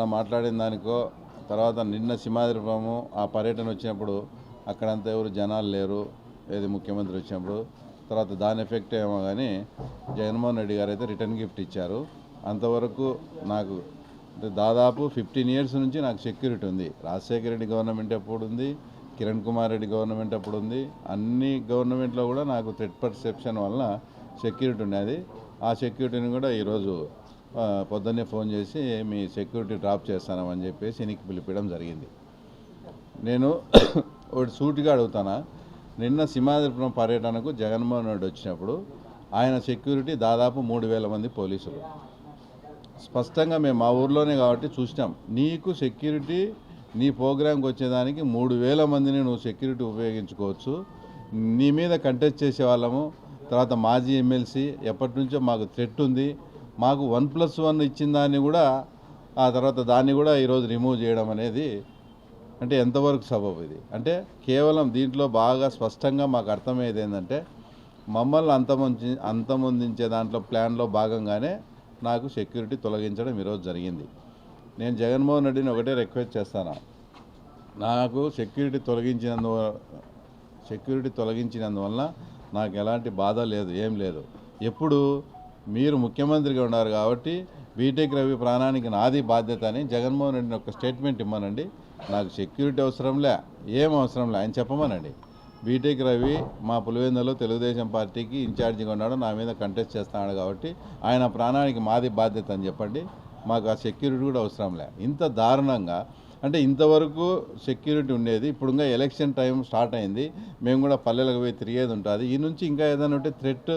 మాట్లాడిన దానికో తర్వాత నిన్న సింహాద్రిపురము ఆ పర్యటన వచ్చినప్పుడు అక్కడంతా ఎవరు జనాలు లేరు, ఏది ముఖ్యమంత్రి వచ్చినప్పుడు. తర్వాత దాని ఎఫెక్ట్ ఏమో కానీ జగన్మోహన్ రెడ్డి గారు అయితే రిటర్న్ గిఫ్ట్ ఇచ్చారు. అంతవరకు నాకు దాదాపు 15 years నుంచి నాకు సెక్యూరిటీ ఉంది. రాజశేఖర రెడ్డి గవర్నమెంట్ అప్పుడు ఉంది, కిరణ్ కుమార్ రెడ్డి గవర్నమెంట్ అప్పుడు ఉంది. అన్ని గవర్నమెంట్లో కూడా నాకు థ్రెట్ పర్సెప్షన్ వలన సెక్యూరిటీ ఉన్నది. ఆ సెక్యూరిటీని కూడా ఈరోజు పొద్దున్నే ఫోన్ చేసి మీ సెక్యూరిటీ డ్రాప్ చేస్తానని చెప్పేసి ఇనికి పిలిపించడం జరిగింది. నేను ఒకటి సూటిగా అడుగుతానా, నిన్న సింహాద్రిపురం పర్యటనకు జగన్మోహన్ రెడ్డి వచ్చినప్పుడు ఆయన సెక్యూరిటీ దాదాపు 3,000 మంది పోలీసులు. స్పష్టంగా మేము మా ఊర్లోనే కాబట్టి చూసినాం. నీకు సెక్యూరిటీ నీ ప్రోగ్రాంకి వచ్చేదానికి 3,000 మందిని నువ్వు సెక్యూరిటీ ఉపయోగించుకోవచ్చు. నీ మీద కంటెస్ట్ చేసే వాళ్ళము, తర్వాత మాజీ ఎమ్మెల్సీ ఎప్పటి నుంచో మాకు థ్రెట్ ఉంది, మాకు 1+1 ఇచ్చిన దాన్ని కూడా ఆ తర్వాత దాన్ని కూడా ఈరోజు రిమూవ్ చేయడం అనేది అంటే ఎంతవరకు సబబు ఇది? అంటే కేవలం దీంట్లో బాగా స్పష్టంగా మాకు అర్థమయ్యేది ఏంటంటే మమ్మల్ని అంతమొందించే దాంట్లో ప్లాన్లో భాగంగానే నాకు సెక్యూరిటీ తొలగించడం ఈరోజు జరిగింది. నేను జగన్మోహన్ రెడ్డిని ఒకటే రిక్వెస్ట్ చేస్తాను, నాకు సెక్యూరిటీ తొలగించినందువల్ల నాకు ఎలాంటి బాధ లేదు, ఏం లేదు. ఎప్పుడు మీరు ముఖ్యమంత్రిగా ఉన్నారు కాబట్టి బీటెక్ రవి ప్రాణానికి నాది బాధ్యత అని జగన్మోహన్ రెడ్డిని ఒక స్టేట్మెంట్ ఇమ్మనండి. నాకు సెక్యూరిటీ అవసరంలే, ఏం అవసరంలే, ఆయన చెప్పమనండి. బీటెక్ రవి మా పులివెందులో తెలుగుదేశం పార్టీకి ఇన్ఛార్జిగా ఉన్నాడు, నా మీద కంటెస్ట్ చేస్తున్నాడు కాబట్టి ఆయన ప్రాణానికి మాది బాధ్యత అని చెప్పండి. మాకు ఆ సెక్యూరిటీ కూడా అవసరంలే. ఇంత దారుణంగా అంటే ఇంతవరకు సెక్యూరిటీ ఉండేది, ఇప్పుడు ఇంకా ఎలక్షన్ టైం స్టార్ట్ అయింది, మేము కూడా పల్లెలకు పోయి తిరిగేది ఉంటుంది. ఈ నుంచి ఇంకా ఏదైనా ఉంటే థ్రెట్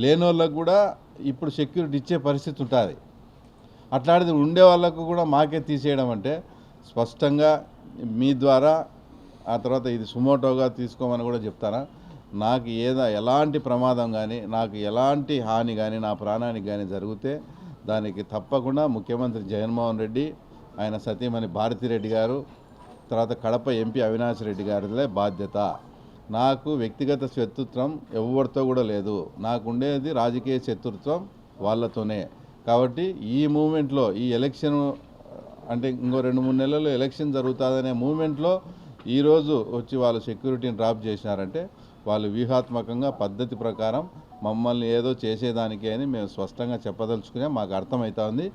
లేని వాళ్ళకు కూడా ఇప్పుడు సెక్యూరిటీ ఇచ్చే పరిస్థితి ఉంటుంది. అట్లాంటిది ఉండే వాళ్ళకు కూడా మాకే తీసేయడం అంటే స్పష్టంగా మీ ద్వారా ఆ తర్వాత ఇది సుమోటోగా తీసుకోమని కూడా చెప్తారా. నాకు ఎలాంటి ప్రమాదం కానీ, నాకు ఎలాంటి హాని కానీ, నా ప్రాణానికి కానీ జరిగితే దానికి తప్పకుండా ముఖ్యమంత్రి జగన్మోహన్ రెడ్డి, ఆయన సతీమణి భారతిరెడ్డి గారు, తర్వాత కడప ఎంపీ అవినాష్ రెడ్డి గారిదే బాధ్యత. నాకు వ్యక్తిగత శత్రుత్వం ఎవరితో కూడా లేదు, నాకు ఉండేది రాజకీయ శత్రుత్వం వాళ్ళతోనే. కాబట్టి ఈ మూమెంట్లో ఈ ఎలక్షన్ అంటే ఇంకో 2-3 నెలల్లో ఎలక్షన్ జరుగుతుందనే మూమెంట్లో ఈరోజు వచ్చి వాళ్ళు సెక్యూరిటీని డ్రాప్ చేసినారంటే వాళ్ళు వ్యూహాత్మకంగా పద్ధతి ప్రకారం మమ్మల్ని ఏదో చేసేదానికి అని మేము స్పష్టంగా చెప్పదలుచుకునే మాకు అర్థమవుతా ఉంది.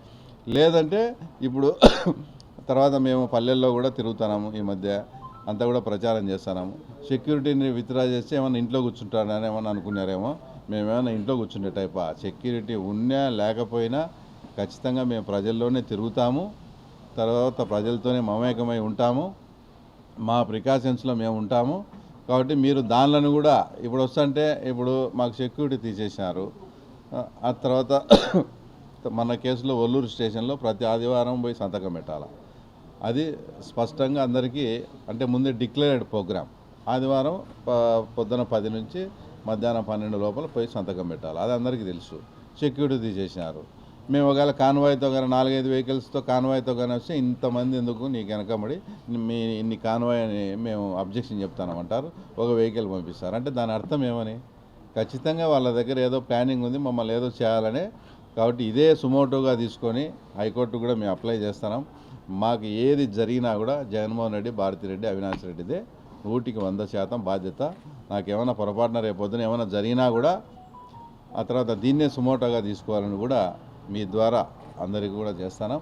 లేదంటే ఇప్పుడు తర్వాత మేము పల్లెల్లో కూడా తిరుగుతున్నాము, ఈ మధ్య అంతా కూడా ప్రచారం చేస్తున్నాము. సెక్యూరిటీని విత్డ్రా చేస్తే ఏమన్నా ఇంట్లో కూర్చుంటారని ఏమన్నా అనుకున్నారేమో. మేమేమన్నా ఇంట్లో కూర్చుండే టైప్ సెక్యూరిటీ ఉన్నా లేకపోయినా ఖచ్చితంగా మేము ప్రజల్లోనే తిరుగుతాము, తర్వాత ప్రజలతోనే మమేకమై ఉంటాము, మా ప్రికాషన్స్లో మేము ఉంటాము. కాబట్టి మీరు దానిలను కూడా ఇప్పుడు వస్తుంటే ఇప్పుడు మాకు సెక్యూరిటీ తీసేసినారు. ఆ తర్వాత మన కేసులో ఒల్లూరు స్టేషన్లో ప్రతి ఆదివారం పోయి సంతకం పెట్టాలి. అది స్పష్టంగా అందరికీ అంటే ముందే డిక్లేర్డ్ ప్రోగ్రామ్. ఆదివారం పొద్దున 10 నుంచి మధ్యాహ్నం 12 లోపల పోయి సంతకం పెట్టాలి. అది అందరికీ తెలుసు. సెక్యూరిటీ తీసేసినారు. మేము ఒకవేళ కాన్వాయ్తో కానీ 4-5 వెహికల్స్తో కాన్వాయ్తో కానీ వస్తే ఇంతమంది ఎందుకు నీకు వెనకబడి మీ ఇన్ని కాన్వాయ్ అని మేము అబ్జెక్షన్ చెప్తామంటారు, ఒక వెహికల్ పంపిస్తారు. అంటే దాని అర్థం ఏమని? ఖచ్చితంగా వాళ్ళ దగ్గర ఏదో ప్లానింగ్ ఉంది, మమ్మల్ని ఏదో చేయాలని. కాబట్టి ఇదే సుమోటోగా తీసుకొని హైకోర్టు కూడా మేము అప్లై చేస్తున్నాం. మాకు ఏది జరిగినా కూడా జగన్మోహన్ రెడ్డి, భారతిరెడ్డి, అవినాష్ రెడ్డిదే 100% బాధ్యత. నాకేమైనా పొరపాటున రేపొద్దున ఏమైనా జరిగినా కూడా ఆ తర్వాత దీన్నే సుమోటోగా తీసుకోవాలని కూడా మీ ద్వారా అందరికీ కూడా చేస్తాను.